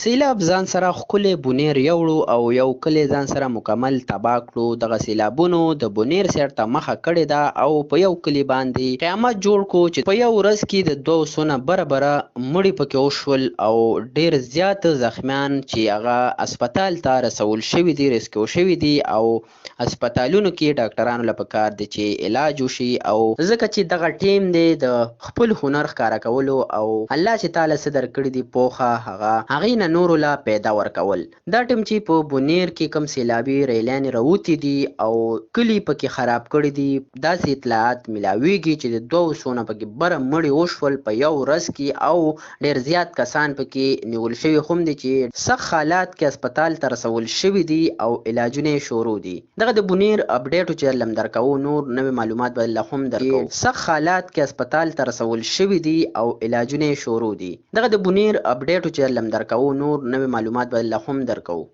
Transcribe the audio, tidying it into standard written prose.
سیلاب ځان سره ښکلی بونیر یوړو او یو کلی ځان سره مکمل تباه کړو. دغه سیلابونو د بونیر سیټ ته مخه کړې ده او په یو کلي باندې قیامت جوړ کړو چې په یو ورځ کې د 200 نه بره مړي پکې وشول او ډېر زیات زخمیان چې هغه هسپتال ته رسول شوي دي، ریسکیو شوي دي او هسپتالونو کې ډاکټرانو له پکار دی چې علاج وشي. او ځکه چې دغه ټیم دی د خپل هنر ښکاره کولو او الله چې تعالی څه درکړي دي پوهه هغې نه نورو له پیدا ورکول. دا ټیم چې په بونیر کې کوم سیلابي ریلانې راوتي دي او کلي پکې خراب کړي دي، داسې اطلاعات ملاویږي چې د 200 نه پکې بره مړي وشول په یو ورځ کې او ډېر زیات کسان پکې نیول شوي هم دي چې سخت حالات کې هسپتال ته رسول شوي دي او علاجونه یې شروع دي. دغه د بونیر اپډیټ چې لم درکوو، نور نوې معلومات به له هم درکوو. سخت حالات کې هسپتال ته رسول شوي دي او علاجونه یې شروع دي. دغه د بونیر اپډیټ چې لم درکوو، نور نوې معلومات به له هم درکوو.